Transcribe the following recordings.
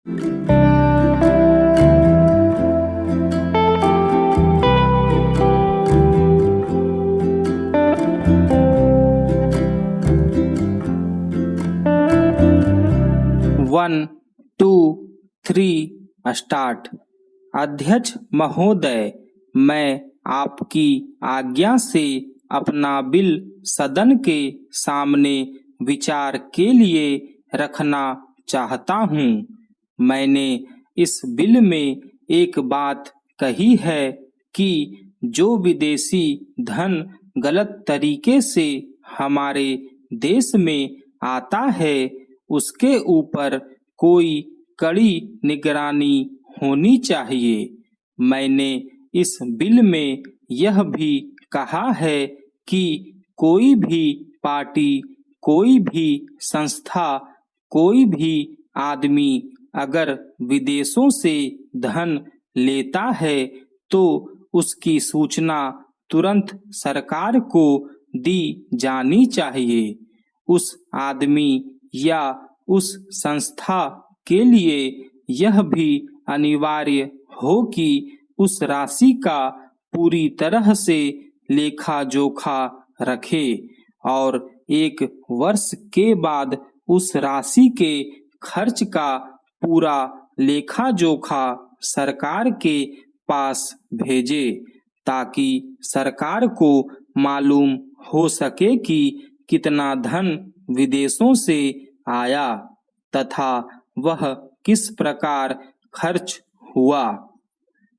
1, 2, 3 start. अध्यक्ष महोदय, मैं आपकी आज्ञा से अपना बिल सदन के सामने विचार के लिए रखना चाहता हूँ। मैंने इस बिल में एक बात कही है कि जो विदेशी धन गलत तरीके से हमारे देश में आता है उसके ऊपर कोई कड़ी निगरानी होनी चाहिए। मैंने इस बिल में यह भी कहा है कि कोई भी पार्टी, कोई भी संस्था, कोई भी आदमी अगर विदेशों से धन लेता है तो उसकी सूचना तुरंत सरकार को दी जानी चाहिए। उस आदमी या उस संस्था के लिए यह भी अनिवार्य हो कि उस राशि का पूरी तरह से लेखा जोखा रखे और 1 वर्ष के बाद उस राशि के खर्च का पूरा लेखा जोखा सरकार के पास भेजे, ताकि सरकार को मालूम हो सके कि कितना धन विदेशों से आया तथा वह किस प्रकार खर्च हुआ।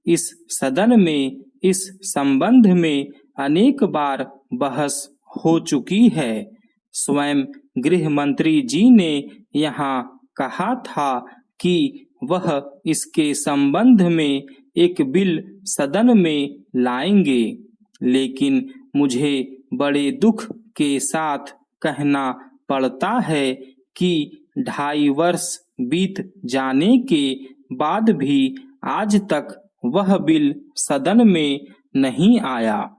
इस सदन में इस संबंध में अनेक बार बहस हो चुकी है। स्वयं गृह मंत्री जी ने यहाँ कहा था कि वह इसके संबंध में एक बिल सदन में लाएंगे, लेकिन मुझे बड़े दुख के साथ कहना पड़ता है कि 2.5 वर्ष बीत जाने के बाद भी आज तक वह बिल सदन में नहीं आया।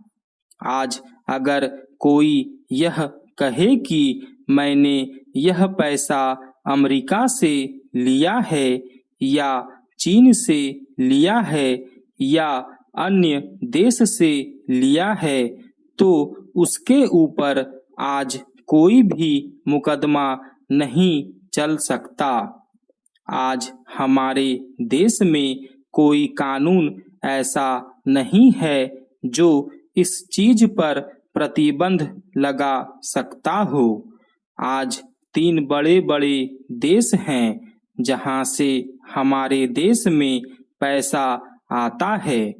आज अगर कोई यह कहे कि मैंने यह पैसा अमेरिका से लिया है या चीन से लिया है या अन्य देश से लिया है तो उसके ऊपर आज कोई भी मुकदमा नहीं चल सकता। आज हमारे देश में कोई कानून ऐसा नहीं है जो इस चीज पर प्रतिबंध लगा सकता हो। आज 3 बड़े-बड़े देश हैं जहां से हमारे देश में पैसा आता है।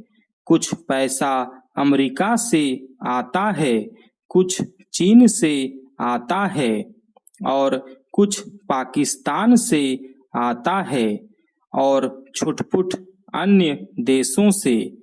कुछ पैसा अमेरिका से आता है, कुछ चीन से आता है और कुछ पाकिस्तान से आता है और छुटपुट अन्य देशों से।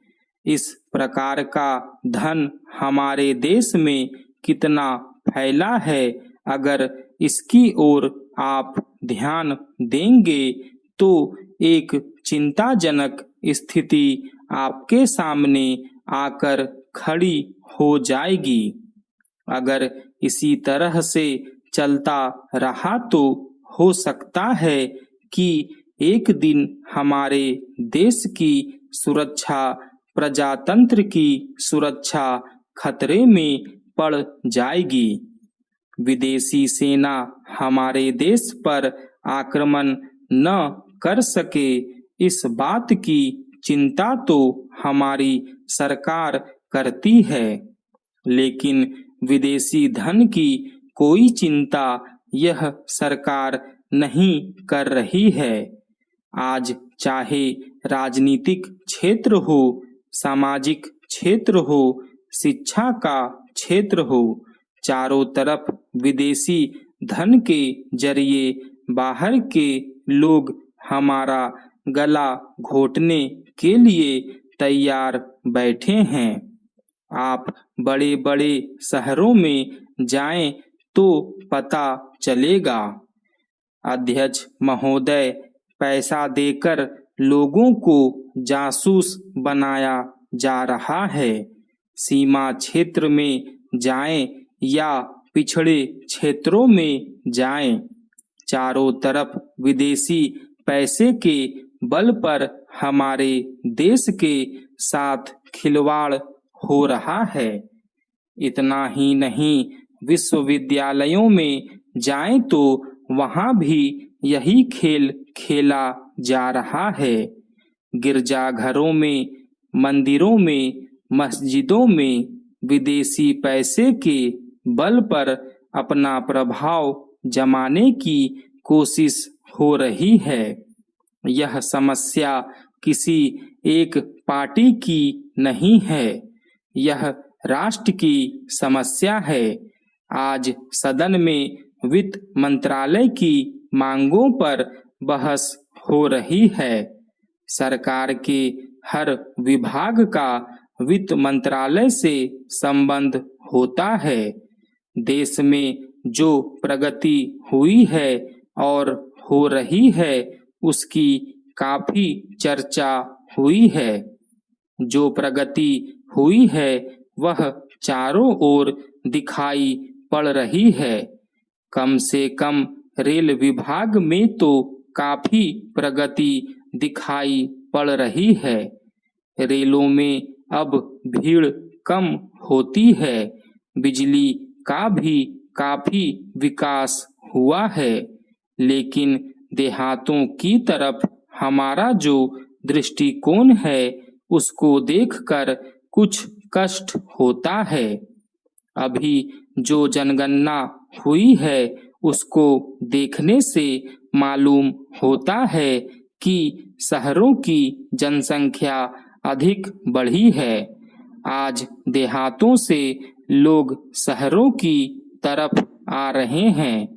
इस प्रकार का धन हमारे देश में कितना फैला है, अगर इसकी ओर आप ध्यान देंगे तो एक चिंताजनक स्थिति आपके सामने आकर खड़ी हो जाएगी। अगर इसी तरह से चलता रहा तो हो सकता है कि एक दिन हमारे देश की सुरक्षा, प्रजातंत्र की सुरक्षा खतरे में पड़ जाएगी। विदेशी सेना हमारे देश पर आक्रमण न कर सके, इस बात की चिंता तो हमारी सरकार करती है, लेकिन विदेशी धन की कोई चिंता यह सरकार नहीं कर रही है। आज चाहे राजनीतिक क्षेत्र हो, सामाजिक क्षेत्र हो, शिक्षा का क्षेत्र हो, चारों तरफ विदेशी धन के जरिए बाहर के लोग हमारा गला घोटने के लिए तैयार बैठे हैं। आप बड़े-बड़े शहरों में जाएं तो पता चलेगा। अध्यक्ष महोदय, पैसा देकर लोगों को जासूस बनाया जा रहा है। सीमा क्षेत्र में जाएं या पिछड़े क्षेत्रों में जाएं, चारों तरफ विदेशी पैसे के बल पर हमारे देश के साथ खिलवाड़ हो रहा है। इतना ही नहीं, विश्वविद्यालयों में जाएं तो वहां भी यही खेल खेला जा रहा है। गिरजाघरों में, मंदिरों में, मस्जिदों में विदेशी पैसे के बल पर अपना प्रभाव जमाने की कोशिश हो रही है। यह समस्या किसी एक पार्टी की नहीं है, यह राष्ट्र की समस्या है। आज सदन में वित्त मंत्रालय की मांगों पर बहस हो रही है। सरकार के हर विभाग का वित्त मंत्रालय से संबंध होता है। देश में जो प्रगति हुई है और हो रही है, उसकी काफी चर्चा हुई है। जो प्रगति हुई है वह चारों ओर दिखाई पड़ रही है। कम से कम रेल विभाग में तो काफी प्रगति दिखाई पड़ रही है। रेलों में अब भीड़ कम होती है। बिजली का भी काफी विकास हुआ है। लेकिन देहातों की तरफ हमारा जो दृष्टिकोण है, उसको देखकर कुछ कष्ट होता है। अभी जो जनगणना हुई है, उसको देखने से मालूम होता है कि शहरों की जनसंख्या अधिक बढ़ी है। आज देहातों से लोग शहरों की तरफ आ रहे हैं।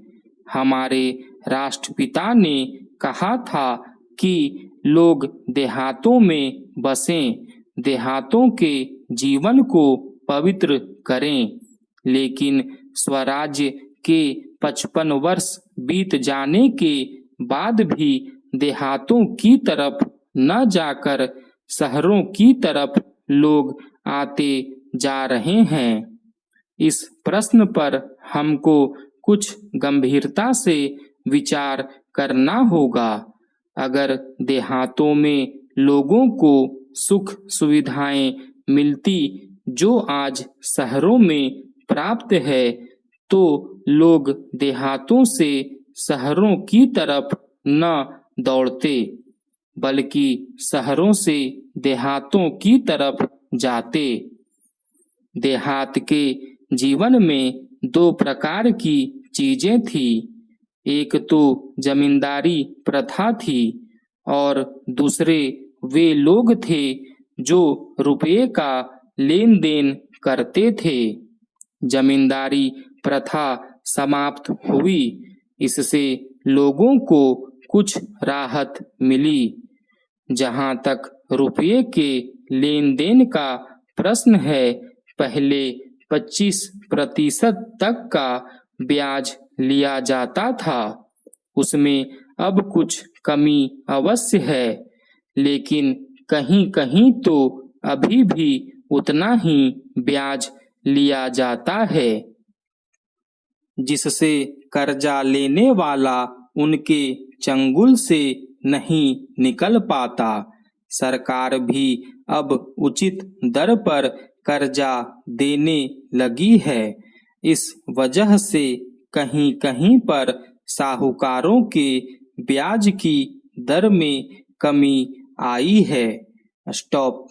हमारे राष्ट्रपिता ने कहा था कि लोग देहातों में बसें, देहातों के जीवन को पवित्र करें। लेकिन स्वराज्य के 55 वर्ष बीत जाने के बाद भी देहातों की तरफ न जाकर शहरों की तरफ लोग आते जा रहे हैं। इस प्रश्न पर हमको कुछ गंभीरता से विचार करना होगा। अगर देहातों में लोगों को सुख सुविधाएं मिलती जो आज शहरों में प्राप्त है, तो लोग देहातों से शहरों की तरफ न दौड़ते, बल्कि शहरों से देहातों की तरफ जाते। देहात के जीवन में दो प्रकार की चीजें थी। एक तो जमींदारी प्रथा थी और दूसरे वे लोग थे जो रुपये का लेन देन करते थे। जमींदारी प्रथा समाप्त हुई, इससे लोगों को कुछ राहत मिली। जहां तक रुपये के लेन देन का प्रश्न है, पहले 25% तक का ब्याज लिया जाता था। उसमें अब कुछ कमी अवश्य है, लेकिन कहीं कहीं तो अभी भी उतना ही ब्याज लिया जाता है, जिससे कर्जा लेने वाला उनके चंगुल से नहीं निकल पाता। सरकार भी अब उचित दर पर कर्जा देने लगी है। इस वजह से कहीं कहीं पर साहूकारों के ब्याज की दर में कमी आई है। स्टॉप।